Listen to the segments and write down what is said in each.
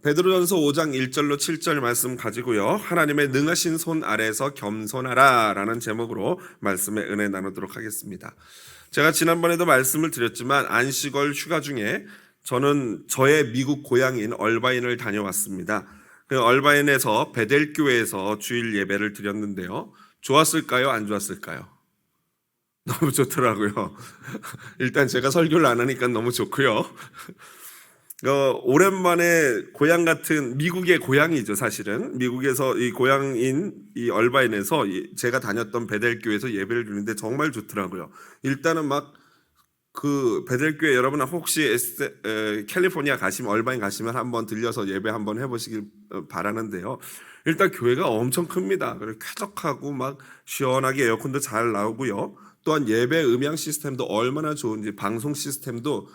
베드로전서 5장 1절로 7절 말씀 가지고요. 하나님의 능하신 손 아래에서 겸손하라 라는 제목으로 말씀의 은혜 나누도록 하겠습니다. 제가 지난번에도 말씀을 드렸지만 안식월 휴가 중에 저는 저의 미국 고향인 얼바인을 다녀왔습니다. 그 얼바인에서 베델교회에서 주일 예배를 드렸는데요. 좋았을까요? 안 좋았을까요? 너무 좋더라고요. 일단 제가 설교를 안 하니까 너무 좋고요. 오랜만에 고향 같은 미국의 고향이죠. 사실은 미국에서 이 고향인 이 얼바인에서 제가 다녔던 베델교회에서 예배를 드리는데 정말 좋더라고요. 일단은 막 그 베델교회 여러분 혹시 캘리포니아 가시면 얼바인 가시면 한번 들려서 예배 한번 해보시길 바라는데요. 일단 교회가 엄청 큽니다. 그리고 쾌적하고 막 시원하게 에어컨도 잘 나오고요. 또한 예배 음향 시스템도 얼마나 좋은지 방송 시스템도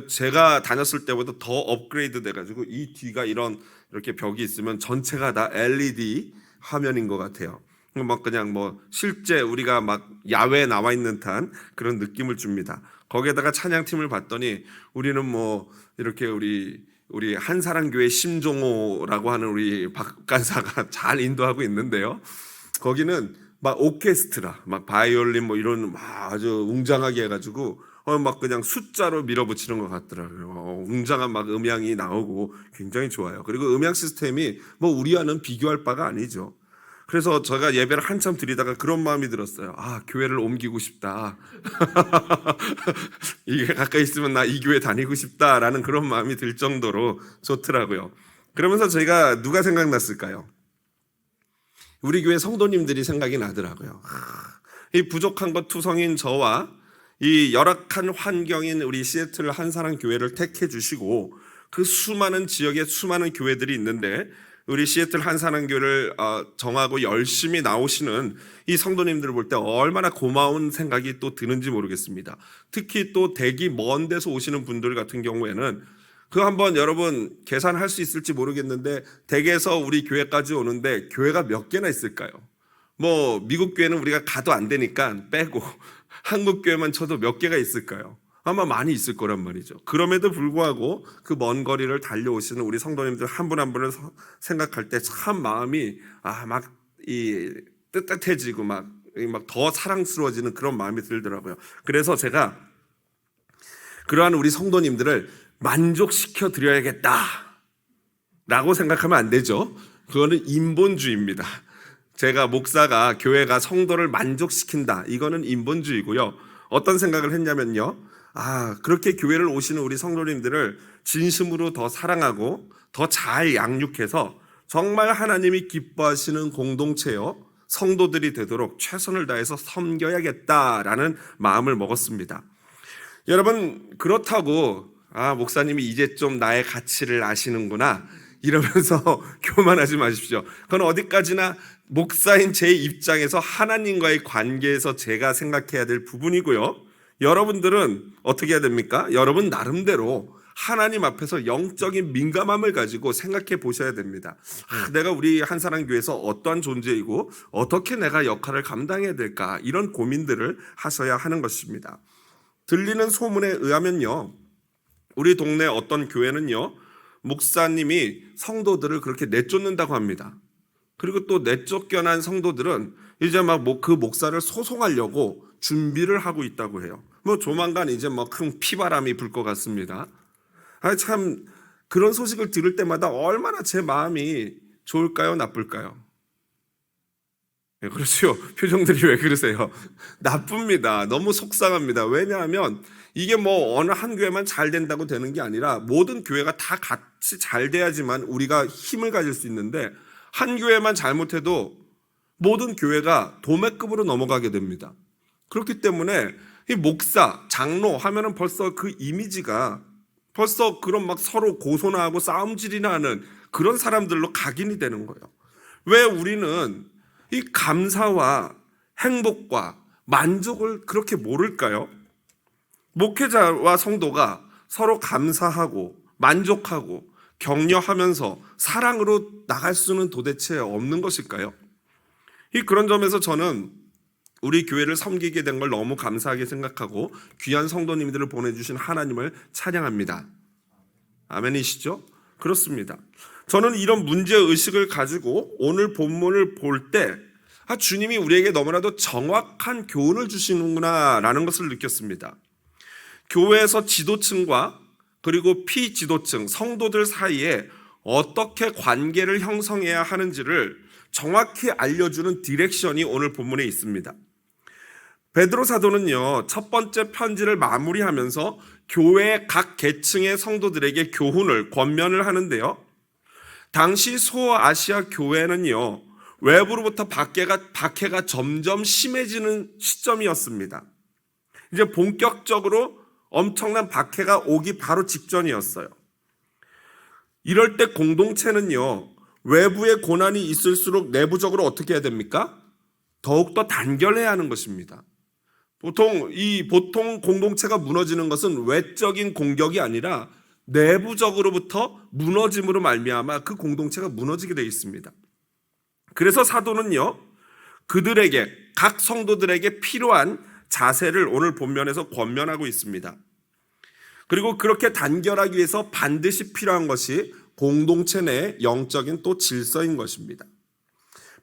제가 다녔을 때보다 더 업그레이드 돼가지고 이 뒤가 이렇게 벽이 있으면 전체가 다 LED 화면인 것 같아요. 막 그냥 뭐 실제 우리가 막 야외에 나와 있는 듯한 그런 느낌을 줍니다. 거기에다가 찬양팀을 봤더니 우리는 뭐 이렇게 우리 한사랑교회 심종호라고 하는 우리 박간사가 잘 인도하고 있는데요. 거기는 막 오케스트라, 막 바이올린 뭐 이런 막 아주 웅장하게 해가지고 막 그냥 숫자로 밀어붙이는 것 같더라고요. 웅장한 막 음향이 나오고 굉장히 좋아요. 그리고 음향 시스템이 뭐 우리와는 비교할 바가 아니죠. 그래서 제가 예배를 한참 드리다가 그런 마음이 들었어요. 아, 교회를 옮기고 싶다. 이게 가까이 있으면 나 이 교회 다니고 싶다라는 그런 마음이 들 정도로 좋더라고요. 그러면서 제가 누가 생각났을까요? 우리 교회 성도님들이 생각이 나더라고요. 이 부족한 것 투성인 저와 이 열악한 환경인 우리 시애틀 한사랑 교회를 택해 주시고 그 수많은 지역에 수많은 교회들이 있는데 우리 시애틀 한사랑 교회를 정하고 열심히 나오시는 이 성도님들을 볼 때 얼마나 고마운 생각이 또 드는지 모르겠습니다. 특히 또 대기 먼 데서 오시는 분들 같은 경우에는 그 한번 여러분 계산할 수 있을지 모르겠는데 댁에서 우리 교회까지 오는데 교회가 몇 개나 있을까요? 뭐 미국 교회는 우리가 가도 안 되니까 빼고 한국 교회만 쳐도 몇 개가 있을까요? 아마 많이 있을 거란 말이죠. 그럼에도 불구하고 그 먼 거리를 달려오시는 우리 성도님들 한 분 한 분을 생각할 때 참 마음이 막 이 뜨뜻해지고 막 더 사랑스러워지는 그런 마음이 들더라고요. 그래서 제가 그러한 우리 성도님들을 만족시켜 드려야겠다 라고 생각하면 안 되죠. 그거는 인본주의입니다. 제가 목사가 교회가 성도를 만족시킨다, 이거는 인본주의고요. 어떤 생각을 했냐면요, 그렇게 교회를 오시는 우리 성도님들을 진심으로 더 사랑하고 더 잘 양육해서 정말 하나님이 기뻐하시는 공동체요 성도들이 되도록 최선을 다해서 섬겨야겠다라는 마음을 먹었습니다. 여러분, 그렇다고 목사님이 이제 좀 나의 가치를 아시는구나 이러면서 교만하지 마십시오. 그건 어디까지나 목사인 제 입장에서 하나님과의 관계에서 제가 생각해야 될 부분이고요. 여러분들은 어떻게 해야 됩니까? 여러분 나름대로 하나님 앞에서 영적인 민감함을 가지고 생각해 보셔야 됩니다. 내가 우리 한사랑교회에서 어떠한 존재이고 어떻게 내가 역할을 감당해야 될까, 이런 고민들을 하셔야 하는 것입니다. 들리는 소문에 의하면요, 우리 동네 어떤 교회는요, 목사님이 성도들을 그렇게 내쫓는다고 합니다. 그리고 또 내쫓겨난 성도들은 이제 막 그 목사를 소송하려고 준비를 하고 있다고 해요. 뭐 조만간 이제 뭐 큰 피바람이 불 것 같습니다. 참 그런 소식을 들을 때마다 얼마나 제 마음이 좋을까요, 나쁠까요? 네, 그렇죠. 표정들이 왜 그러세요? 나쁩니다. 너무 속상합니다. 왜냐하면 이게 뭐 어느 한 교회만 잘 된다고 되는 게 아니라 모든 교회가 다 같이 잘 돼야지만 우리가 힘을 가질 수 있는데, 한 교회만 잘못해도 모든 교회가 도매급으로 넘어가게 됩니다. 그렇기 때문에 이 목사, 장로 하면은 벌써 그 이미지가 벌써 그런 막 서로 고소나 하고 싸움질이나 하는 그런 사람들로 각인이 되는 거예요. 왜 우리는 이 감사와 행복과 만족을 그렇게 모를까요? 목회자와 성도가 서로 감사하고 만족하고 격려하면서 사랑으로 나갈 수는 도대체 없는 것일까요? 그런 점에서 저는 우리 교회를 섬기게 된 걸 너무 감사하게 생각하고 귀한 성도님들을 보내주신 하나님을 찬양합니다. 아멘이시죠? 그렇습니다. 저는 이런 문제의식을 가지고 오늘 본문을 볼 때 주님이 우리에게 너무나도 정확한 교훈을 주시는구나 라는 것을 느꼈습니다. 교회에서 지도층과 그리고 피지도층, 성도들 사이에 어떻게 관계를 형성해야 하는지를 정확히 알려주는 디렉션이 오늘 본문에 있습니다. 베드로 사도는요, 첫 번째 편지를 마무리하면서 교회의 각 계층의 성도들에게 교훈을, 권면을 하는데요. 당시 소아시아 교회는요, 외부로부터 박해가 점점 심해지는 시점이었습니다. 이제 본격적으로 엄청난 박해가 오기 바로 직전이었어요. 이럴 때 공동체는요, 외부의 고난이 있을수록 내부적으로 어떻게 해야 됩니까? 더욱더 단결해야 하는 것입니다. 보통 공동체가 무너지는 것은 외적인 공격이 아니라 내부적으로부터 무너짐으로 말미암아 그 공동체가 무너지게 되어 있습니다. 그래서 사도는요, 그들에게, 각 성도들에게 필요한 자세를 오늘 본면에서 권면하고 있습니다. 그리고 그렇게 단결하기 위해서 반드시 필요한 것이 공동체 내 영적인 또 질서인 것입니다.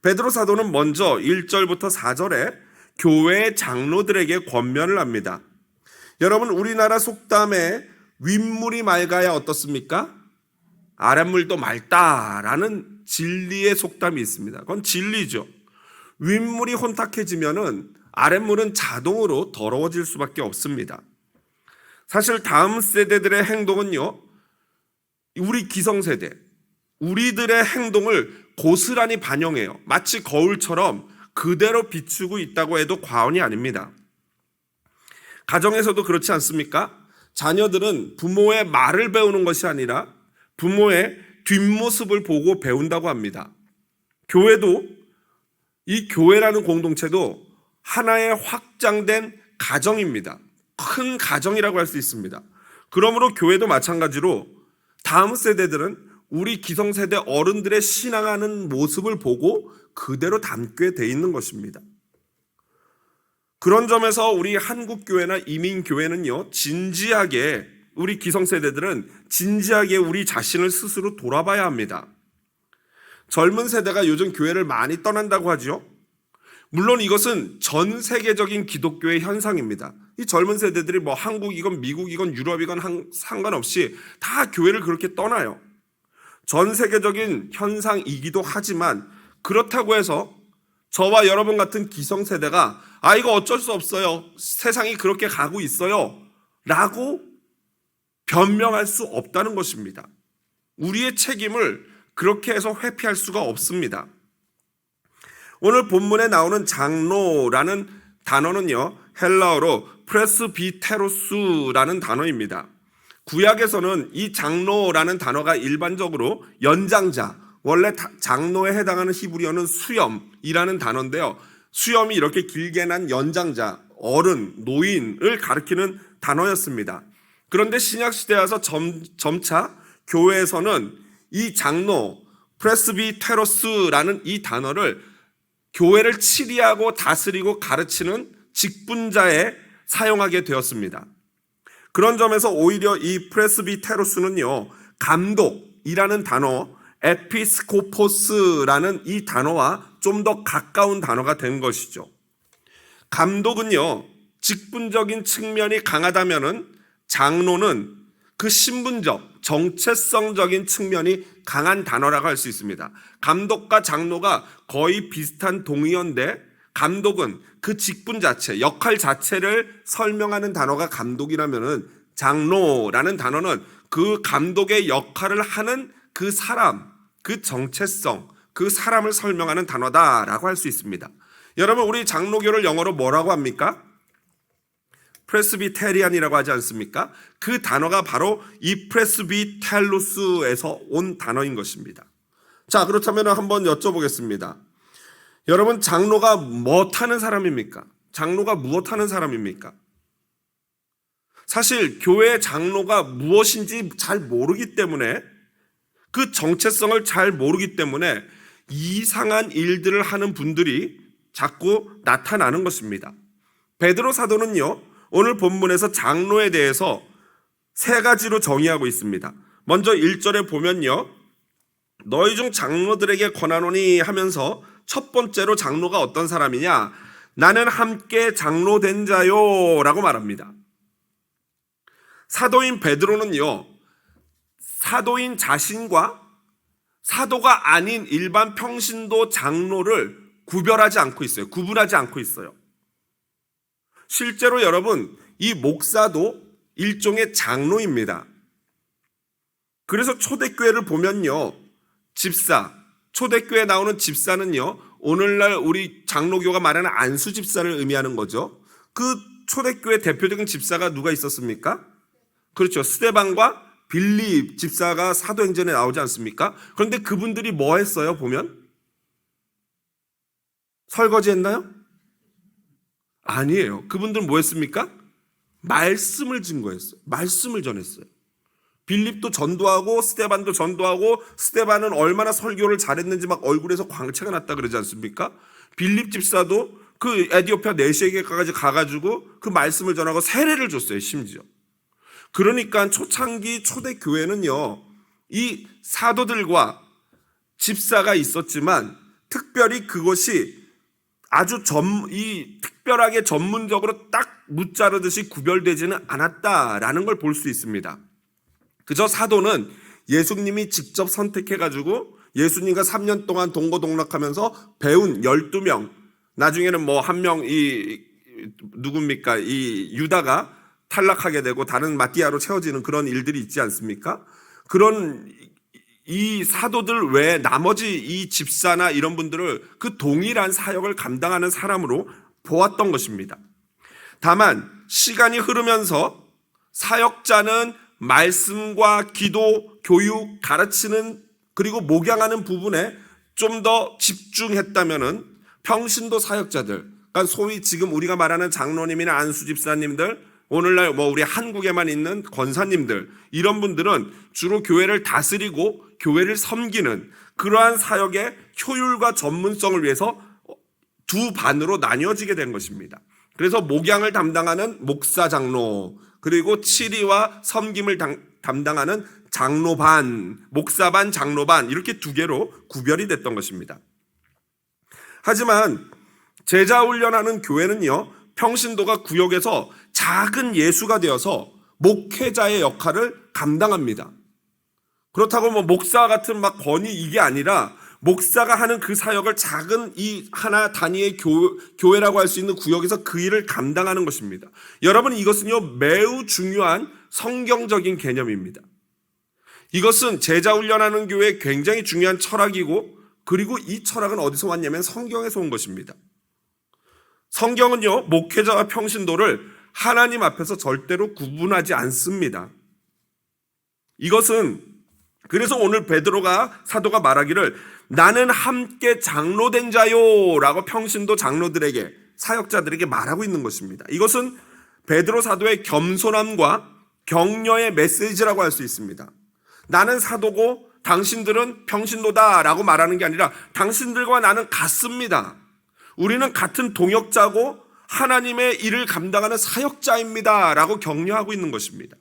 베드로 사도는 먼저 1절부터 4절에 교회의 장로들에게 권면을 합니다. 여러분, 우리나라 속담에 윗물이 맑아야 어떻습니까? 아랫물도 맑다라는 진리의 속담이 있습니다. 그건 진리죠. 윗물이 혼탁해지면은 아랫물은 자동으로 더러워질 수밖에 없습니다. 사실 다음 세대들의 행동은요, 우리 기성세대, 우리들의 행동을 고스란히 반영해요. 마치 거울처럼 그대로 비추고 있다고 해도 과언이 아닙니다. 가정에서도 그렇지 않습니까? 자녀들은 부모의 말을 배우는 것이 아니라 부모의 뒷모습을 보고 배운다고 합니다. 교회도, 이 교회라는 공동체도 하나의 확장된 가정입니다. 큰 가정이라고 할 수 있습니다. 그러므로 교회도 마찬가지로 다음 세대들은 우리 기성세대 어른들의 신앙하는 모습을 보고 그대로 담게 돼 있는 것입니다. 그런 점에서 우리 한국교회나 이민교회는요, 진지하게, 우리 기성세대들은 진지하게 우리 자신을 스스로 돌아봐야 합니다. 젊은 세대가 요즘 교회를 많이 떠난다고 하죠. 물론 이것은 전 세계적인 기독교의 현상입니다. 이 젊은 세대들이 뭐 한국이건 미국이건 유럽이건 상관없이 다 교회를 그렇게 떠나요. 전 세계적인 현상이기도 하지만 그렇다고 해서 저와 여러분 같은 기성세대가 이거 어쩔 수 없어요, 세상이 그렇게 가고 있어요 라고 변명할 수 없다는 것입니다. 우리의 책임을 그렇게 해서 회피할 수가 없습니다. 오늘 본문에 나오는 장로라는 단어는요, 헬라어로 프레스비테로스라는 단어입니다. 구약에서는 이 장로라는 단어가 일반적으로 연장자, 원래 장로에 해당하는 히브리어는 수염이라는 단어인데요, 수염이 이렇게 길게 난 연장자, 어른, 노인을 가리키는 단어였습니다. 그런데 신약시대에 와서 점차 교회에서는 이 장로, 프레스비테로스라는 이 단어를 교회를 치리하고 다스리고 가르치는 직분자에 사용하게 되었습니다. 그런 점에서 오히려 이 프레스비테로스는요, 감독이라는 단어, 에피스코포스라는 이 단어와 좀 더 가까운 단어가 된 것이죠. 감독은요, 직분적인 측면이 강하다면은 장로는 그 신분적, 정체성적인 측면이 강한 단어라고 할 수 있습니다. 감독과 장로가 거의 비슷한 동의어인데 감독은 그 직분 자체, 역할 자체를 설명하는 단어가 감독이라면은 장로라는 단어는 그 감독의 역할을 하는 그 사람, 그 정체성, 그 사람을 설명하는 단어다라고 할 수 있습니다. 여러분, 우리 장로교를 영어로 뭐라고 합니까? 프레스비테리안이라고 하지 않습니까? 그 단어가 바로 이 프레스비텔루스에서 온 단어인 것입니다. 자, 그렇다면 한번 여쭤보겠습니다. 여러분, 장로가 무엇하는 사람입니까? 장로가 무엇하는 사람입니까? 사실 교회의 장로가 무엇인지 잘 모르기 때문에, 그 정체성을 잘 모르기 때문에 이상한 일들을 하는 분들이 자꾸 나타나는 것입니다. 베드로 사도는요, 오늘 본문에서 장로에 대해서 세 가지로 정의하고 있습니다. 먼저 1절에 보면요, 너희 중 장로들에게 권하노니 하면서 첫 번째로 장로가 어떤 사람이냐, 나는 함께 장로된 자요 라고 말합니다. 사도인 베드로는요, 사도인 자신과 사도가 아닌 일반 평신도 장로를 구별하지 않고 있어요. 구분하지 않고 있어요. 실제로 여러분, 이 목사도 일종의 장로입니다. 그래서 초대교회를 보면요, 집사, 초대교회에 나오는 집사는요, 오늘날 우리 장로교가 말하는 안수 집사를 의미하는 거죠. 그 초대교회 대표적인 집사가 누가 있었습니까? 그렇죠. 스데반과 빌립 집사가 사도행전에 나오지 않습니까? 그런데 그분들이 뭐 했어요, 보면? 설거지 했나요? 아니에요. 그분들은 뭐 했습니까? 말씀을 증거했어요. 말씀을 전했어요. 빌립도 전도하고 스데반도 전도하고, 스데반은 얼마나 설교를 잘했는지 막 얼굴에서 광채가 났다 그러지 않습니까? 빌립 집사도 그 에디오피아 내시에게까지 가가지고 그 말씀을 전하고 세례를 줬어요, 심지어. 그러니까 초창기 초대교회는요, 이 사도들과 집사가 있었지만 특별히 그것이 아주 특별하게 전문적으로 딱 무자르듯이 구별되지는 않았다라는 걸 볼 수 있습니다. 그저 사도는 예수님이 직접 선택해가지고 예수님과 3년 동안 동고동락하면서 배운 12명, 나중에는 뭐 한 명, 누굽니까? 이 유다가 탈락하게 되고 다른 마띠아로 채워지는 그런 일들이 있지 않습니까? 그런 이 사도들 외에 나머지 이 집사나 이런 분들을 그 동일한 사역을 감당하는 사람으로 보았던 것입니다. 다만 시간이 흐르면서 사역자는 말씀과 기도, 교육, 가르치는 그리고 목양하는 부분에 좀 더 집중했다면은 평신도 사역자들, 그러니까 소위 지금 우리가 말하는 장로님이나 안수집사님들, 오늘날 뭐 우리 한국에만 있는 권사님들, 이런 분들은 주로 교회를 다스리고 교회를 섬기는 그러한 사역의 효율과 전문성을 위해서 두 반으로 나뉘어지게 된 것입니다. 그래서 목양을 담당하는 목사 장로, 그리고 치리와 섬김을 담당하는 장로반, 목사반, 장로반, 이렇게 두 개로 구별이 됐던 것입니다. 하지만 제자 훈련하는 교회는요, 평신도가 구역에서 작은 예수가 되어서 목회자의 역할을 감당합니다. 그렇다고 뭐 목사 같은 막 권위 이게 아니라 목사가 하는 그 사역을 작은 이 하나 단위의 교회라고 할 수 있는 구역에서 그 일을 감당하는 것입니다. 여러분, 이것은요 매우 중요한 성경적인 개념입니다. 이것은 제자 훈련하는 교회의 굉장히 중요한 철학이고, 그리고 이 철학은 어디서 왔냐면 성경에서 온 것입니다. 성경은요 목회자와 평신도를 하나님 앞에서 절대로 구분하지 않습니다. 이것은 그래서 오늘 베드로가 사도가 말하기를 나는 함께 장로된 자요 라고 평신도 장로들에게, 사역자들에게 말하고 있는 것입니다. 이것은 베드로 사도의 겸손함과 격려의 메시지라고 할 수 있습니다. 나는 사도고 당신들은 평신도다 라고 말하는 게 아니라 당신들과 나는 같습니다. 우리는 같은 동역자고 하나님의 일을 감당하는 사역자입니다 라고 격려하고 있는 것입니다.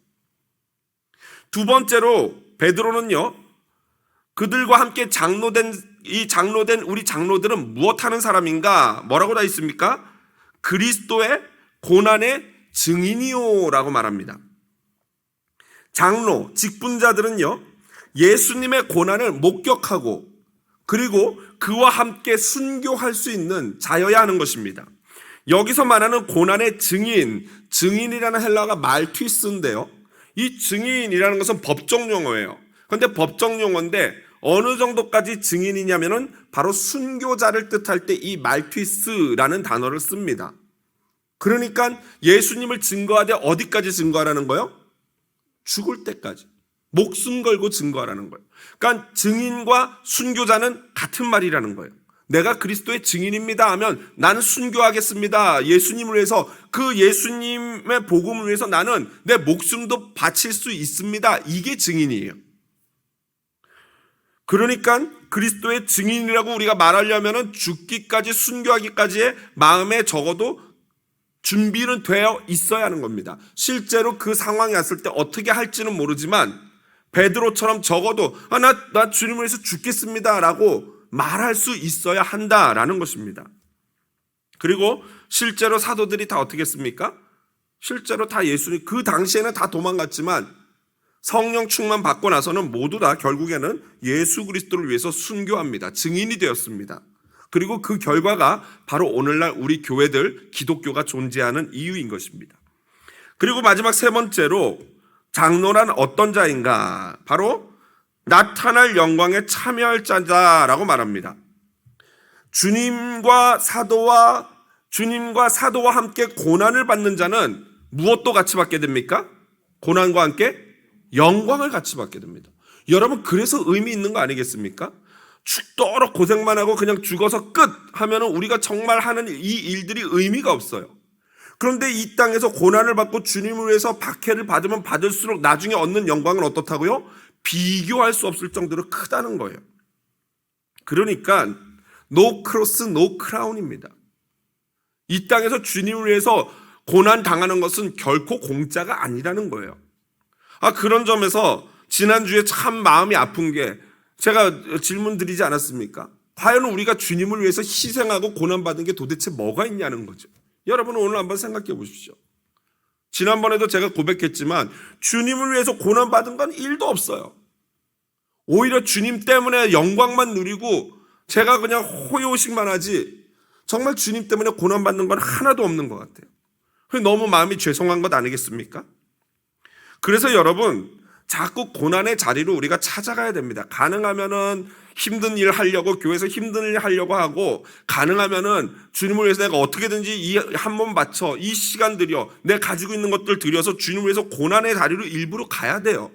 두 번째로 베드로는요, 그들과 함께 장로된 우리 장로들은 무엇하는 사람인가? 뭐라고 다 있습니까? 그리스도의 고난의 증인이요 라고 말합니다. 장로, 직분자들은요, 예수님의 고난을 목격하고 그리고 그와 함께 순교할 수 있는 자여야 하는 것입니다. 여기서 말하는 고난의 증인이라는 헬라어가 말투이스인데요, 이 증인이라는 것은 법정 용어예요. 그런데 법정 용어인데 어느 정도까지 증인이냐면은 바로 순교자를 뜻할 때 이 말투이스라는 단어를 씁니다. 그러니까 예수님을 증거하되 어디까지 증거하라는 거예요? 죽을 때까지. 목숨 걸고 증거하라는 거예요. 그러니까 증인과 순교자는 같은 말이라는 거예요. 내가 그리스도의 증인입니다 하면 나는 순교하겠습니다. 예수님을 위해서, 그 예수님의 복음을 위해서 나는 내 목숨도 바칠 수 있습니다. 이게 증인이에요. 그러니까 그리스도의 증인이라고 우리가 말하려면 죽기까지, 순교하기까지의 마음에 적어도 준비는 되어 있어야 하는 겁니다. 실제로 그 상황이 왔을 때 어떻게 할지는 모르지만 베드로처럼 적어도 나 주님을 위해서 죽겠습니다라고 말할 수 있어야 한다라는 것입니다. 그리고 실제로 사도들이 다 어떻게 했습니까? 실제로 다 예수님, 그 당시에는 다 도망갔지만 성령 충만 받고 나서는 모두 다 결국에는 예수 그리스도를 위해서 순교합니다. 증인이 되었습니다. 그리고 그 결과가 바로 오늘날 우리 교회들, 기독교가 존재하는 이유인 것입니다. 그리고 마지막 세 번째로 장로란 어떤 자인가? 바로 나타날 영광에 참여할 자다라고 말합니다. 주님과 사도와 함께 고난을 받는 자는 무엇도 같이 받게 됩니까? 고난과 함께 영광을 같이 받게 됩니다. 여러분, 그래서 의미 있는 거 아니겠습니까? 죽도록 고생만 하고 그냥 죽어서 끝 하면은 우리가 정말 하는 이 일들이 의미가 없어요. 그런데 이 땅에서 고난을 받고 주님을 위해서 박해를 받으면 받을수록 나중에 얻는 영광은 어떻다고요? 비교할 수 없을 정도로 크다는 거예요. 그러니까 no cross, no crown입니다. 이 땅에서 주님을 위해서 고난 당하는 것은 결코 공짜가 아니라는 거예요. 그런 점에서 지난주에 참 마음이 아픈 게 제가 질문 드리지 않았습니까? 과연 우리가 주님을 위해서 희생하고 고난받은 게 도대체 뭐가 있냐는 거죠. 여러분, 오늘 한번 생각해 보십시오. 지난번에도 제가 고백했지만 주님을 위해서 고난받은 건 1도 없어요. 오히려 주님 때문에 영광만 누리고 제가 그냥 호요식만 하지 정말 주님 때문에 고난받는 건 하나도 없는 것 같아요. 너무 마음이 죄송한 것 아니겠습니까? 그래서 여러분, 자꾸 고난의 자리로 우리가 찾아가야 됩니다. 가능하면은 힘든 일 하려고, 교회에서 힘든 일 하려고 하고, 가능하면은 주님을 위해서 내가 어떻게든지 이 한 번 바쳐, 이 시간 들여, 내가 가지고 있는 것들 들여서 주님을 위해서 고난의 자리로 일부러 가야 돼요.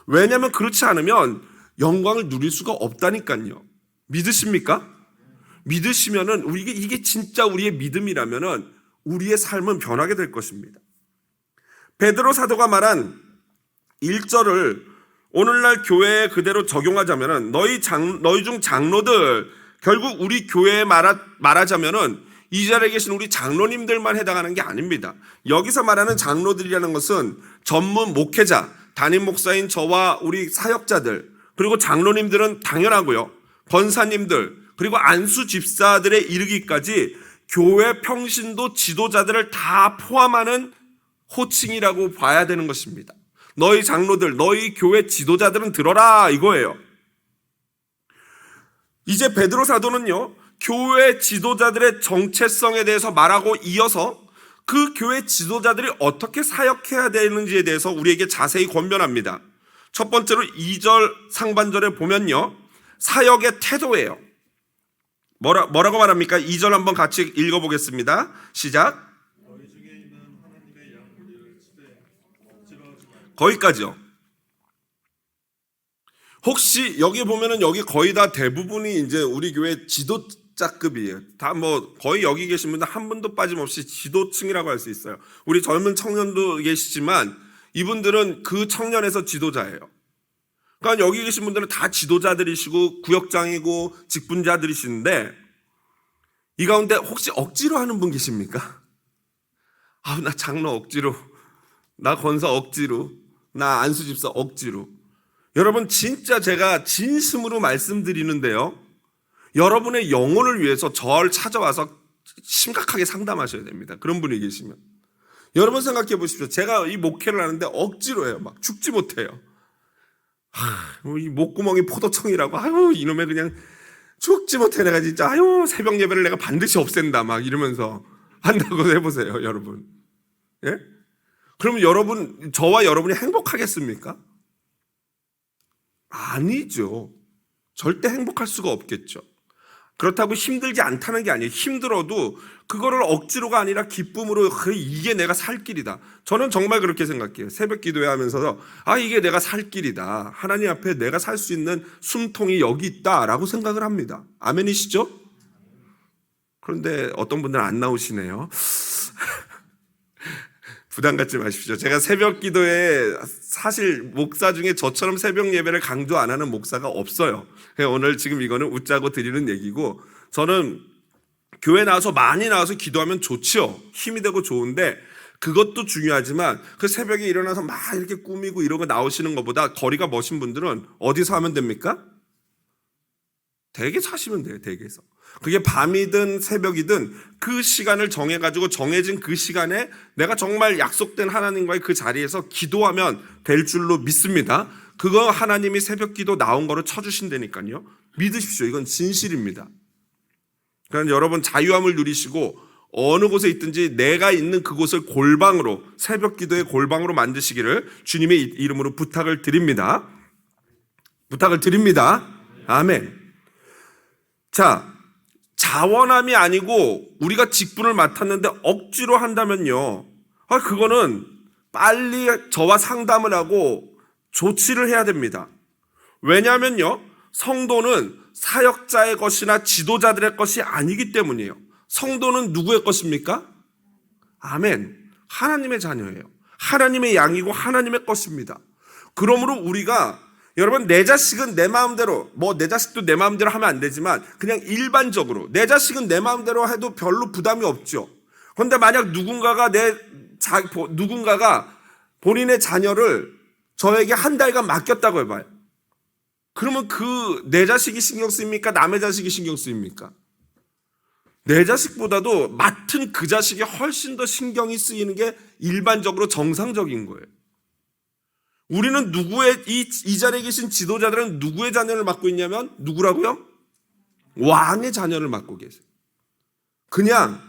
왜냐하면 그렇지 않으면 영광을 누릴 수가 없다니까요. 믿으십니까? 믿으시면은 이게 진짜 우리의 믿음이라면은 우리의 삶은 변하게 될 것입니다. 베드로 사도가 말한 1절을 오늘날 교회에 그대로 적용하자면은 너희 중 장로들, 결국 우리 교회에 말하자면은 이 자리에 계신 우리 장로님들만 해당하는 게 아닙니다. 여기서 말하는 장로들이라는 것은 전문 목회자, 담임 목사인 저와 우리 사역자들, 그리고 장로님들은 당연하고요. 권사님들, 그리고 안수 집사들에 이르기까지 교회 평신도 지도자들을 다 포함하는 호칭이라고 봐야 되는 것입니다. 너희 장로들, 너희 교회 지도자들은 들어라 이거예요. 이제 베드로 사도는요, 교회 지도자들의 정체성에 대해서 말하고 이어서 그 교회 지도자들이 어떻게 사역해야 되는지에 대해서 우리에게 자세히 권면합니다. 첫 번째로 2절 상반절에 보면요, 사역의 태도예요. 뭐라고 말합니까? 2절 한번 같이 읽어보겠습니다. 시작. 거기까지요. 혹시 여기 보면은 여기 거의 다 대부분이 이제 우리 교회 지도자급이에요. 다 거의 여기 계신 분들 한 분도 빠짐없이 지도층이라고 할 수 있어요. 우리 젊은 청년도 계시지만 이분들은 그 청년에서 지도자예요. 그러니까 여기 계신 분들은 다 지도자들이시고 구역장이고 직분자들이시는데 이 가운데 혹시 억지로 하는 분 계십니까? 나 장로 억지로, 나 권사 억지로, 나 안수집사 억지로. 여러분, 진짜 제가 진심으로 말씀드리는데요, 여러분의 영혼을 위해서 저를 찾아와서 심각하게 상담하셔야 됩니다. 그런 분이 계시면. 여러분 생각해 보십시오. 제가 이 목회를 하는데 억지로 해요. 막 죽지 못해요. 이 목구멍이 포도청이라고, 이놈의 그냥 죽지 못해. 내가 진짜, 새벽 예배를 내가 반드시 없앤다. 막 이러면서 한다고 해보세요, 여러분. 예? 그러면 저와 여러분이 행복하겠습니까? 아니죠. 절대 행복할 수가 없겠죠. 그렇다고 힘들지 않다는 게 아니에요. 힘들어도 그거를 억지로가 아니라 기쁨으로, 이게 내가 살 길이다. 저는 정말 그렇게 생각해요. 새벽 기도회 하면서 이게 내가 살 길이다. 하나님 앞에 내가 살 수 있는 숨통이 여기 있다라고 생각을 합니다. 아멘이시죠? 그런데 어떤 분들은 안 나오시네요. 부담 갖지 마십시오. 제가 새벽 기도에 사실 목사 중에 저처럼 새벽 예배를 강조 안 하는 목사가 없어요. 오늘 지금 이거는 웃자고 드리는 얘기고, 저는 교회 나와서 많이 나와서 기도하면 좋지요. 힘이 되고 좋은데 그것도 중요하지만 그 새벽에 일어나서 막 이렇게 꾸미고 이런 거 나오시는 것보다 거리가 머신 분들은 어디서 하면 됩니까? 댁에 사시면 돼요. 댁에서. 그게 밤이든 새벽이든 그 시간을 정해가지고 정해진 그 시간에 내가 정말 약속된 하나님과의 그 자리에서 기도하면 될 줄로 믿습니다. 그거 하나님이 새벽 기도 나온 거로 쳐주신다니까요. 믿으십시오. 이건 진실입니다. 그러니까 여러분 자유함을 누리시고 어느 곳에 있든지 내가 있는 그곳을 골방으로, 새벽 기도의 골방으로 만드시기를 주님의 이름으로 부탁을 드립니다. 아멘. 자, 자원함이 아니고 우리가 직분을 맡았는데 억지로 한다면요, 그거는 빨리 저와 상담을 하고 조치를 해야 됩니다. 왜냐하면요, 성도는 사역자의 것이나 지도자들의 것이 아니기 때문이에요. 성도는 누구의 것입니까? 아멘. 하나님의 자녀예요. 하나님의 양이고 하나님의 것입니다. 그러므로 우리가, 여러분, 내 자식은 내 마음대로, 내 자식도 내 마음대로 하면 안 되지만 그냥 일반적으로 내 자식은 내 마음대로 해도 별로 부담이 없죠. 그런데 만약 누군가가 본인의 자녀를 저에게 한 달간 맡겼다고 해봐요. 그러면 내 자식이 신경 쓰입니까? 남의 자식이 신경 쓰입니까? 내 자식보다도 맡은 그 자식이 훨씬 더 신경이 쓰이는 게 일반적으로 정상적인 거예요. 우리는 이 자리에 계신 지도자들은 누구의 자녀를 맡고 있냐면, 누구라고요? 왕의 자녀를 맡고 계세요. 그냥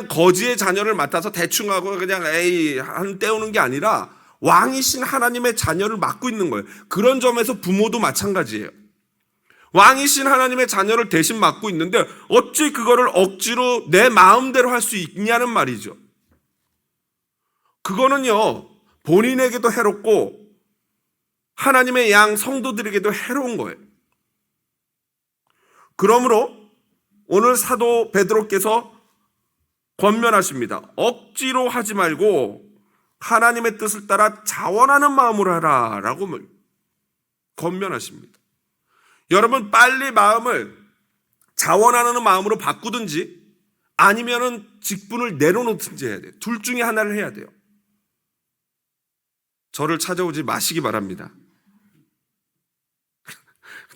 거지의 자녀를 맡아서 대충 하고 그냥 때우는 게 아니라 왕이신 하나님의 자녀를 맡고 있는 거예요. 그런 점에서 부모도 마찬가지예요. 왕이신 하나님의 자녀를 대신 맡고 있는데 어찌 그거를 억지로 내 마음대로 할 수 있냐는 말이죠. 그거는요, 본인에게도 해롭고 하나님의 양 성도들에게도 해로운 거예요. 그러므로 오늘 사도 베드로께서 권면하십니다. 억지로 하지 말고 하나님의 뜻을 따라 자원하는 마음으로 하라 라고 권면하십니다. 여러분, 빨리 마음을 자원하는 마음으로 바꾸든지 아니면은 직분을 내려놓든지 해야 돼요. 둘 중에 하나를 해야 돼요. 저를 찾아오지 마시기 바랍니다.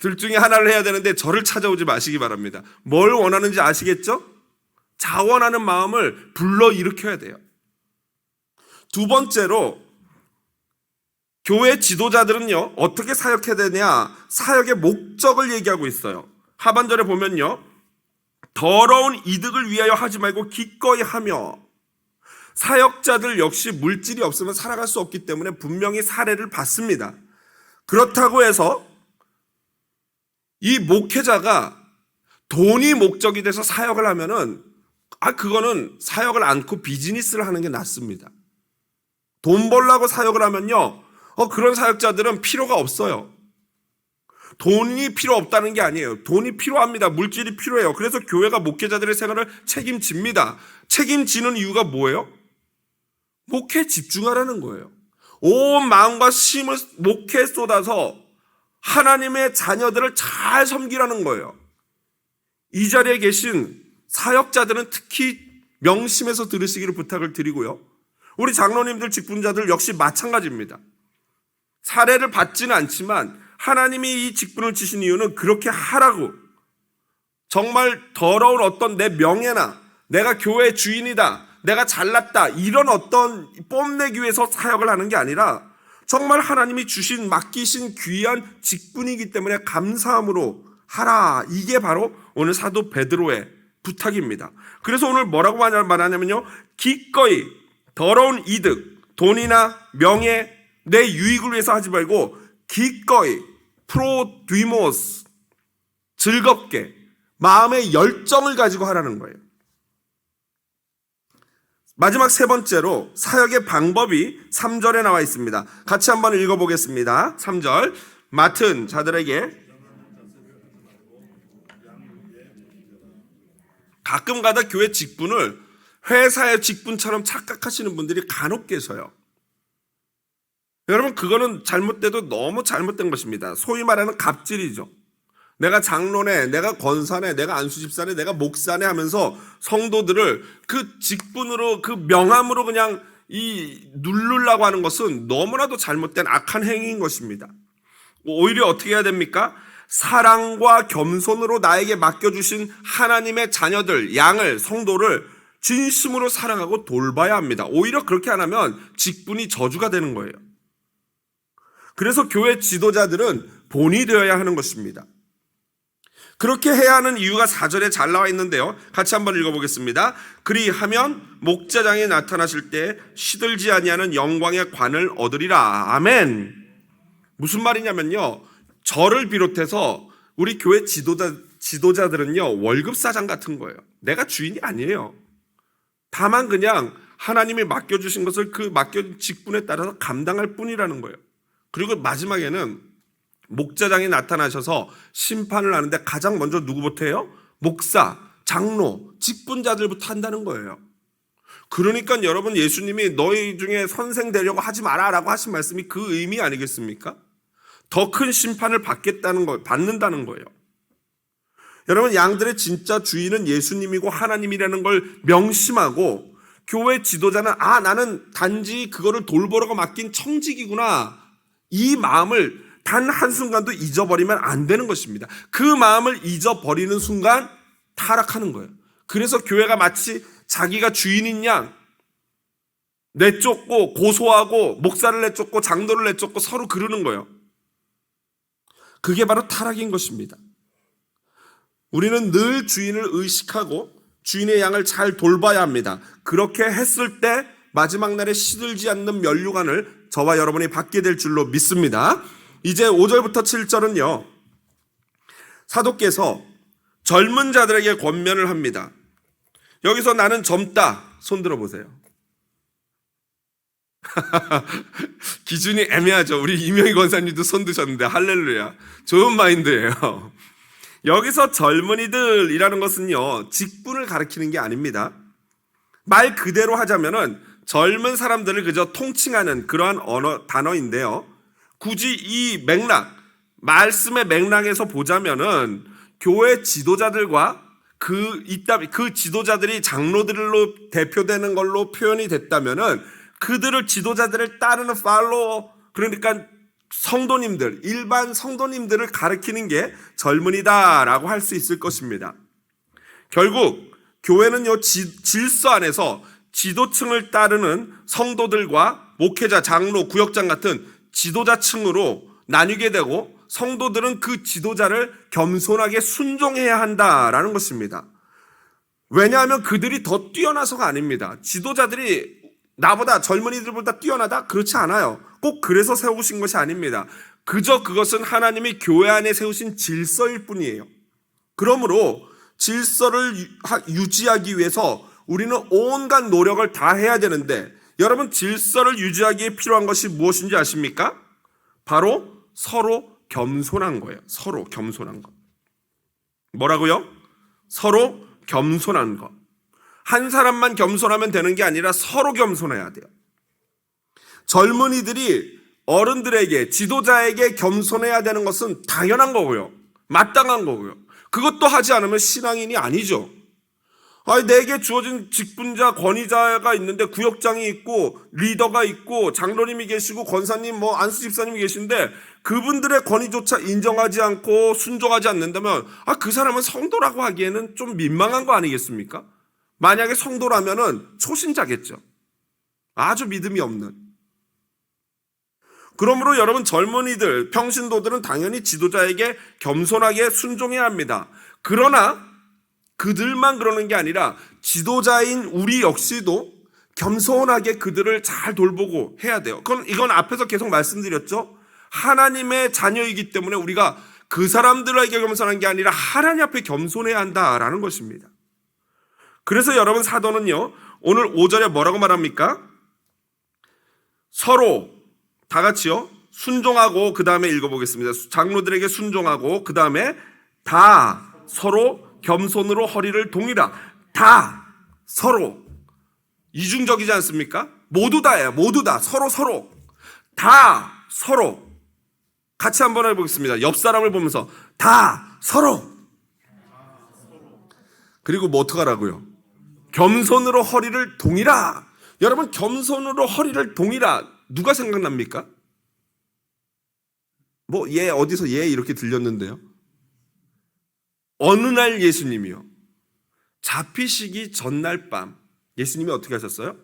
둘 중에 하나를 해야 되는데 저를 찾아오지 마시기 바랍니다. 뭘 원하는지 아시겠죠? 자원하는 마음을 불러일으켜야 돼요. 두 번째로, 교회 지도자들은요, 어떻게 사역해야 되냐? 사역의 목적을 얘기하고 있어요. 하반절에 보면요, 더러운 이득을 위하여 하지 말고 기꺼이 하며. 사역자들 역시 물질이 없으면 살아갈 수 없기 때문에 분명히 사례를 받습니다. 그렇다고 해서 이 목회자가 돈이 목적이 돼서 사역을 하면은 그거는 사역을 않고 비즈니스를 하는 게 낫습니다. 돈 벌려고 사역을 하면요, 그런 사역자들은 필요가 없어요. 돈이 필요 없다는 게 아니에요. 돈이 필요합니다. 물질이 필요해요. 그래서 교회가 목회자들의 생활을 책임집니다. 책임지는 이유가 뭐예요? 목회에 집중하라는 거예요. 온 마음과 힘을 목회에 쏟아서 하나님의 자녀들을 잘 섬기라는 거예요. 이 자리에 계신 사역자들은 특히 명심해서 들으시기를 부탁을 드리고요. 우리 장로님들, 직분자들 역시 마찬가지입니다. 사례를 받지는 않지만 하나님이 이 직분을 주신 이유는 그렇게 하라고, 정말 더러운 어떤 내 명예나 내가 교회 주인이다, 내가 잘났다, 이런 어떤 뽐내기 위해서 사역을 하는 게 아니라 정말 하나님이 주신, 맡기신 귀한 직분이기 때문에 감사함으로 하라. 이게 바로 오늘 사도 베드로의 부탁입니다. 그래서 오늘 뭐라고 말하냐면요, 기꺼이 더러운 이득, 돈이나 명예, 내 유익을 위해서 하지 말고 기꺼이 프로디모스, 즐겁게 마음의 열정을 가지고 하라는 거예요. 마지막 세 번째로 사역의 방법이 3절에 나와 있습니다. 같이 한번 읽어보겠습니다. 3절, 맡은 자들에게. 가끔가다 교회 직분을 회사의 직분처럼 착각하시는 분들이 간혹 계셔요. 여러분, 그거는 잘못돼도 너무 잘못된 것입니다. 소위 말하는 갑질이죠. 내가 장로네, 내가 권사네, 내가 안수집사네, 내가 목사네 하면서 성도들을 그 직분으로, 그 명함으로 그냥 누르려고 하는 것은 너무나도 잘못된 악한 행위인 것입니다. 오히려 어떻게 해야 됩니까? 사랑과 겸손으로 나에게 맡겨주신 하나님의 자녀들, 양을, 성도를 진심으로 사랑하고 돌봐야 합니다. 오히려 그렇게 안 하면 직분이 저주가 되는 거예요. 그래서 교회 지도자들은 본이 되어야 하는 것입니다. 그렇게 해야 하는 이유가 4절에 잘 나와 있는데요. 같이 한번 읽어보겠습니다. 그리하면 목자장이 나타나실 때 시들지 아니하는 영광의 관을 얻으리라. 아멘. 무슨 말이냐면요, 저를 비롯해서 우리 교회 지도자들은요, 월급사장 같은 거예요. 내가 주인이 아니에요. 다만 그냥 하나님이 맡겨주신 것을 그 맡겨진 직분에 따라서 감당할 뿐이라는 거예요. 그리고 마지막에는 목자장이 나타나셔서 심판을 하는데 가장 먼저 누구부터 해요? 목사, 장로, 직분자들부터 한다는 거예요. 그러니까 여러분, 예수님이 너희 중에 선생 되려고 하지 마라 라고 하신 말씀이 그 의미 아니겠습니까? 더 큰 심판을 받는다는 거예요. 여러분, 양들의 진짜 주인은 예수님이고 하나님이라는 걸 명심하고, 교회 지도자는 나는 단지 그거를 돌보라고 맡긴 청직이구나, 이 마음을 단 한순간도 잊어버리면 안 되는 것입니다. 그 마음을 잊어버리는 순간 타락하는 거예요. 그래서 교회가 마치 자기가 주인인 양 내쫓고 고소하고, 목사를 내쫓고 장로를 내쫓고 서로 그러는 거예요. 그게 바로 타락인 것입니다. 우리는 늘 주인을 의식하고 주인의 양을 잘 돌봐야 합니다. 그렇게 했을 때 마지막 날에 시들지 않는 면류관을 저와 여러분이 받게 될 줄로 믿습니다. 이제 5절부터 7절은요, 사도께서 젊은 자들에게 권면을 합니다. 여기서 나는 젊다, 손 들어보세요. 기준이 애매하죠. 우리 이명희 권사님도 손 드셨는데 할렐루야, 좋은 마인드예요. 여기서 젊은이들이라는 것은요, 직분을 가리키는 게 아닙니다. 말 그대로 하자면은 젊은 사람들을 그저 통칭하는 그러한 단어인데요, 굳이 이 말씀의 맥락에서 보자면은 교회 지도자들과 그 지도자들이 장로들로 대표되는 걸로 표현이 됐다면은 그들을, 지도자들을 따르는 팔로워, 그러니까 성도님들, 일반 성도님들을 가리키는 게 젊은이다라고 할 수 있을 것입니다. 결국 교회는요, 질서 안에서 지도층을 따르는 성도들과 목회자, 장로, 구역장 같은 지도자층으로 나뉘게 되고, 성도들은 그 지도자를 겸손하게 순종해야 한다라는 것입니다. 왜냐하면 그들이 더 뛰어나서가 아닙니다. 지도자들이 나보다, 젊은이들보다 뛰어나다? 그렇지 않아요. 꼭 그래서 세우신 것이 아닙니다. 그저 그것은 하나님이 교회 안에 세우신 질서일 뿐이에요. 그러므로 질서를 유지하기 위해서 우리는 온갖 노력을 다 해야 되는데, 여러분, 질서를 유지하기에 필요한 것이 무엇인지 아십니까? 바로 서로 겸손한 거예요. 서로 겸손한 것. 뭐라고요? 서로 겸손한 것. 한 사람만 겸손하면 되는 게 아니라 서로 겸손해야 돼요. 젊은이들이 어른들에게, 지도자에게 겸손해야 되는 것은 당연한 거고요, 마땅한 거고요. 그것도 하지 않으면 신앙인이 아니죠. 내게 주어진 직분자, 권위자가 있는데, 구역장이 있고 리더가 있고 장로님이 계시고 권사님, 안수집사님이 계신데 그분들의 권위조차 인정하지 않고 순종하지 않는다면 그 사람은 성도라고 하기에는 좀 민망한 거 아니겠습니까? 만약에 성도라면은 초신자겠죠. 아주 믿음이 없는. 그러므로 여러분, 젊은이들, 평신도들은 당연히 지도자에게 겸손하게 순종해야 합니다. 그러나 그들만 그러는 게 아니라 지도자인 우리 역시도 겸손하게 그들을 잘 돌보고 해야 돼요. 이건 앞에서 계속 말씀드렸죠. 하나님의 자녀이기 때문에 우리가 그 사람들에게 겸손한 게 아니라 하나님 앞에 겸손해야 한다라는 것입니다. 그래서 여러분, 사도는요, 오늘 5절에 뭐라고 말합니까? 서로 다 같이요, 순종하고, 그 다음에 읽어보겠습니다. 장로들에게 순종하고, 그 다음에 다 서로 겸손으로 허리를 동이라. 다 서로. 이중적이지 않습니까? 모두 다예요. 모두 다. 서로. 다 서로. 같이 한번 해보겠습니다. 옆 사람을 보면서 다 서로. 그리고 뭐 어떡하라고요? 겸손으로 허리를 동이라. 여러분, 겸손으로 허리를 동이라. 누가 생각납니까? 뭐 어디서 이렇게 들렸는데요. 어느 날 예수님이요, 잡히시기 전날 밤 예수님이 어떻게 하셨어요?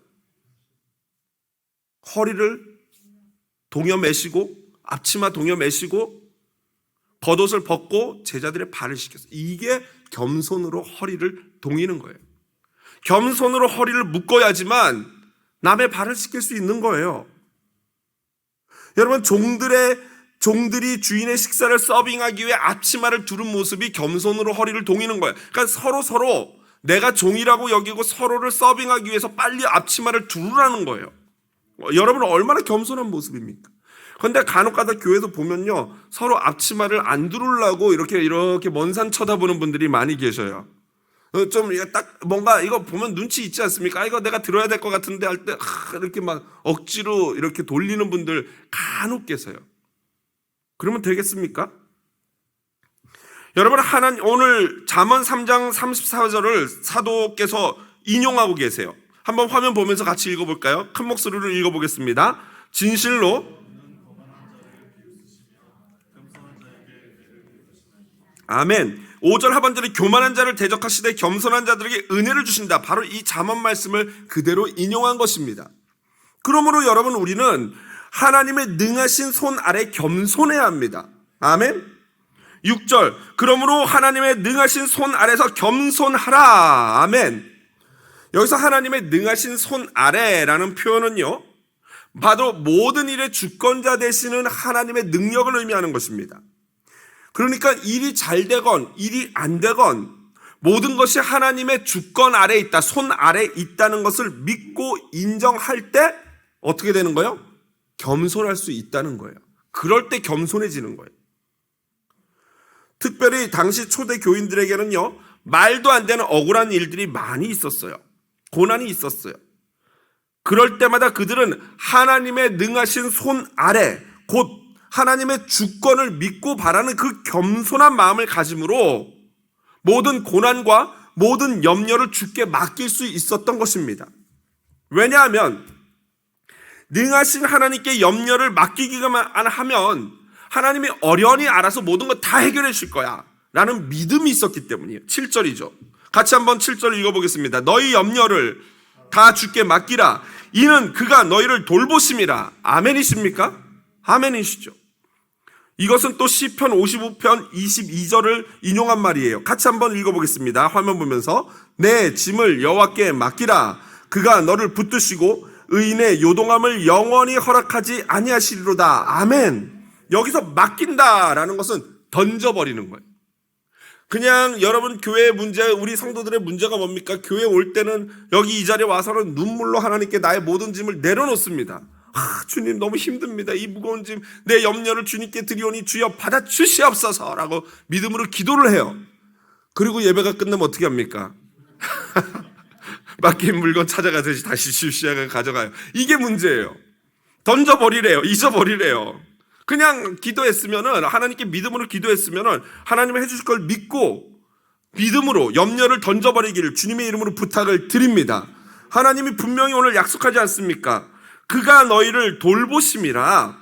허리를 동여 매시고, 앞치마 동여 매시고, 겉옷을 벗고 제자들의 발을 씻겼어요. 이게 겸손으로 허리를 동이는 거예요. 겸손으로 허리를 묶어야지만 남의 발을 씻길 수 있는 거예요. 여러분, 종들이 주인의 식사를 서빙하기 위해 앞치마를 두른 모습이 겸손으로 허리를 동이는 거예요. 그러니까 서로 내가 종이라고 여기고 서로를 서빙하기 위해서 빨리 앞치마를 두르라는 거예요. 여러분은 얼마나 겸손한 모습입니까? 그런데 간혹가다 교회에서 보면요, 서로 앞치마를 안 두르려고 이렇게 먼 산 쳐다보는 분들이 많이 계셔요. 좀 딱 뭔가 이거 보면 눈치 있지 않습니까? 이거 내가 들어야 될 것 같은데 할 때 이렇게 막 억지로 이렇게 돌리는 분들 간혹 계세요. 그러면 되겠습니까? 여러분, 오늘 잠언 3장 34절을 사도께서 인용하고 계세요. 한번 화면 보면서 같이 읽어볼까요? 큰 목소리로 읽어보겠습니다. 진실로 아멘. 5절 하반절에 교만한 자를 대적하시되 겸손한 자들에게 은혜를 주신다. 바로 이 잠언 말씀을 그대로 인용한 것입니다. 그러므로 여러분, 우리는 하나님의 능하신 손 아래 겸손해야 합니다. 아멘. 6절, 그러므로 하나님의 능하신 손 아래서 겸손하라. 아멘. 여기서 하나님의 능하신 손 아래라는 표현은요, 바로 모든 일의 주권자 되시는 하나님의 능력을 의미하는 것입니다. 그러니까 일이 잘 되건 일이 안 되건 모든 것이 하나님의 주권 아래에 있다, 손 아래에 있다는 것을 믿고 인정할 때 어떻게 되는 거예요? 겸손할 수 있다는 거예요. 그럴 때 겸손해지는 거예요. 특별히 당시 초대 교인들에게는요, 말도 안 되는 억울한 일들이 많이 있었어요. 고난이 있었어요. 그럴 때마다 그들은 하나님의 능하신 손 아래, 곧 하나님의 주권을 믿고 바라는 그 겸손한 마음을 가짐으로 모든 고난과 모든 염려를 주께 맡길 수 있었던 것입니다. 왜냐하면 능하신 하나님께 염려를 맡기기만 하면 하나님이 어련히 알아서 모든 것 다 해결해 줄 거야 라는 믿음이 있었기 때문이에요. 7절이죠. 같이 한번 7절 읽어보겠습니다. 너희 염려를 다 주께 맡기라. 이는 그가 너희를 돌보심이라. 아멘이십니까? 아멘이시죠. 이것은 또 시편 55편 22절을 인용한 말이에요. 같이 한번 읽어보겠습니다. 화면 보면서 내 짐을 여호와께 맡기라. 그가 너를 붙드시고 의인의 요동함을 영원히 허락하지 아니하시리로다. 아멘. 여기서 맡긴다라는 것은 던져버리는 거예요. 그냥 여러분, 교회의 문제, 우리 성도들의 문제가 뭡니까? 교회 올 때는 여기 이 자리에 와서는 눈물로 하나님께 나의 모든 짐을 내려놓습니다. 주님, 너무 힘듭니다. 이 무거운 짐, 내 염려를 주님께 드리오니 주여 받아주시옵소서 라고 믿음으로 기도를 해요. 그리고 예배가 끝나면 어떻게 합니까? 맡긴 물건 찾아가듯이 다시 시작을 가져가요. 이게 문제예요. 던져버리래요. 잊어버리래요. 그냥 기도했으면은, 하나님께 믿음으로 기도했으면은 하나님이 해주실 걸 믿고 믿음으로 염려를 던져버리기를 주님의 이름으로 부탁을 드립니다. 하나님이 분명히 오늘 약속하지 않습니까? 그가 너희를 돌보심이라.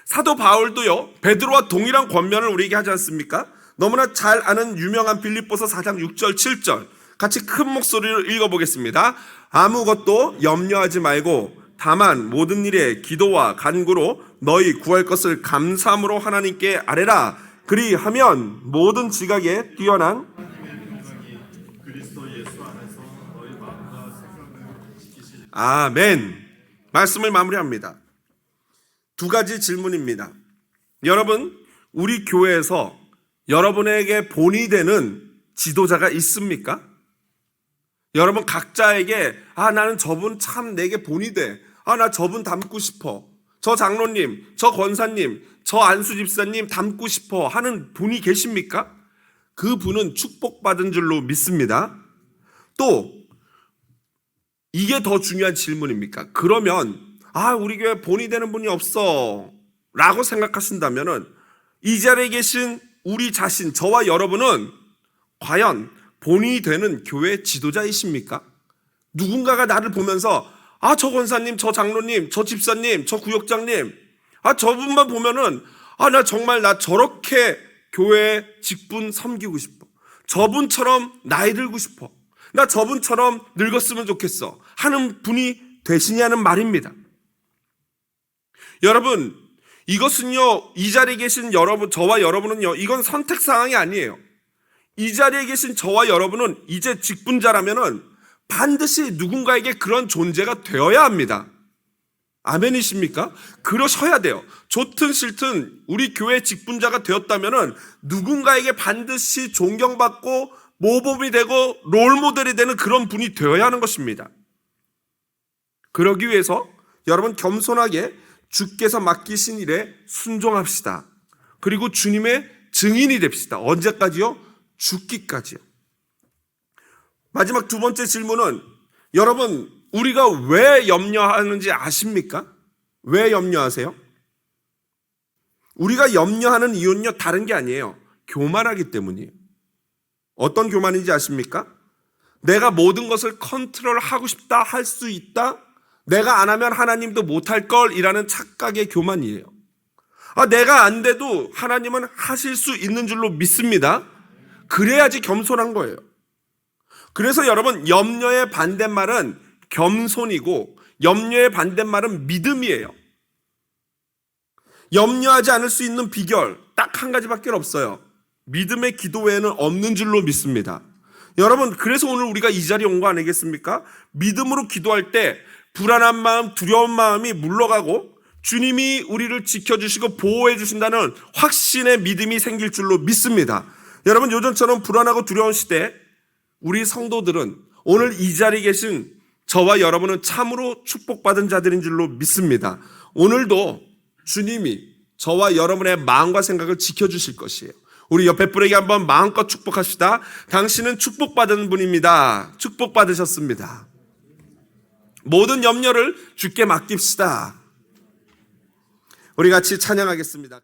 사도 바울도요, 베드로와 동일한 권면을 우리에게 하지 않습니까? 너무나 잘 아는 유명한 빌립보서 4장 6절 7절 같이 큰 목소리로 읽어보겠습니다. 아무것도 염려하지 말고 다만 모든 일에 기도와 간구로 너희 구할 것을 감사함으로 하나님께 아뢰라. 그리하면 모든 지각에 뛰어난 아멘. 말씀을 마무리합니다. 두 가지 질문입니다. 여러분, 우리 교회에서 여러분에게 본이 되는 지도자가 있습니까? 여러분 각자에게 나는 저분 참 내게 본이 돼. 나 저분 닮고 싶어. 저 장로님, 저 권사님, 저 안수 집사님 닮고 싶어 하는 분이 계십니까? 그 분은 축복받은 줄로 믿습니다. 또 이게 더 중요한 질문입니까? 그러면 우리 교회 본이 되는 분이 없어 라고 생각하신다면은 이 자리에 계신 우리 자신, 저와 여러분은 과연 본인이 되는 교회 지도자이십니까? 누군가가 나를 보면서 저 권사님, 저 장로님, 저 집사님, 저 구역장님, 저분만 보면은 나 저렇게 교회 직분 섬기고 싶어. 저분처럼 나이 들고 싶어. 나 저분처럼 늙었으면 좋겠어 하는 분이 되시냐는 말입니다. 여러분, 이것은요, 이 자리에 계신 여러분, 저와 여러분은요, 이건 선택 사항이 아니에요. 이 자리에 계신 저와 여러분은 이제 직분자라면은 반드시 누군가에게 그런 존재가 되어야 합니다. 아멘이십니까? 그러셔야 돼요. 좋든 싫든 우리 교회 직분자가 되었다면은 누군가에게 반드시 존경받고 모범이 되고 롤모델이 되는 그런 분이 되어야 하는 것입니다. 그러기 위해서 여러분 겸손하게 주께서 맡기신 일에 순종합시다. 그리고 주님의 증인이 됩시다. 언제까지요? 죽기까지요. 마지막 두 번째 질문은 여러분 우리가 왜 염려하는지 아십니까? 왜 염려하세요? 우리가 염려하는 이유는요 다른 게 아니에요. 교만하기 때문이에요. 어떤 교만인지 아십니까? 내가 모든 것을 컨트롤하고 싶다, 할 수 있다, 내가 안 하면 하나님도 못할 걸이라는 착각의 교만이에요. 내가 안 돼도 하나님은 하실 수 있는 줄로 믿습니다. 그래야지 겸손한 거예요. 그래서 여러분 염려의 반대말은 겸손이고 염려의 반대말은 믿음이에요. 염려하지 않을 수 있는 비결 딱 한 가지밖에 없어요. 믿음의 기도 외에는 없는 줄로 믿습니다. 여러분 그래서 오늘 우리가 이 자리에 온 거 아니겠습니까? 믿음으로 기도할 때 불안한 마음, 두려운 마음이 물러가고 주님이 우리를 지켜주시고 보호해 주신다는 확신의 믿음이 생길 줄로 믿습니다. 여러분 요즘처럼 불안하고 두려운 시대 우리 성도들은 오늘 이 자리에 계신 저와 여러분은 참으로 축복받은 자들인 줄로 믿습니다. 오늘도 주님이 저와 여러분의 마음과 생각을 지켜주실 것이에요. 우리 옆에 분에게 한번 마음껏 축복합시다. 당신은 축복받은 분입니다. 축복받으셨습니다. 모든 염려를 주께 맡깁시다. 우리 같이 찬양하겠습니다.